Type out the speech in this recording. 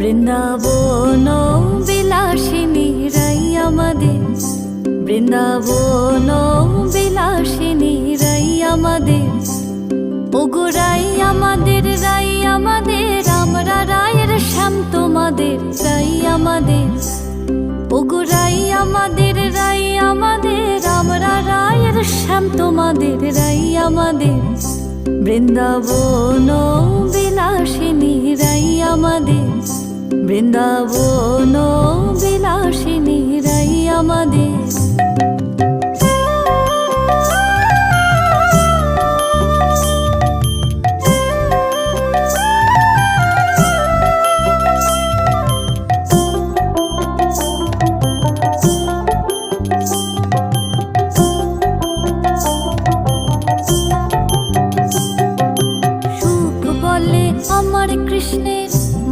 বৃন্দাবন বিলাসিনী রাই আমাদের, বৃন্দাবন বিলাসিনী রাই আমাদের, ওগো রাই আমাদের, রাই আমাদের, আমরা রায়ের শ্যাম তোমাদের, রাই আমাদের, ওগো রাই আমাদের, রাই আমাদের, আমরা রায়ের শ্যাম তোমাদের, রাই আমাদের, বৃন্দাবন বিলাসিনী রাই আমাদের, বৃন্দাবন বিলাসিনী রাই আমাদের।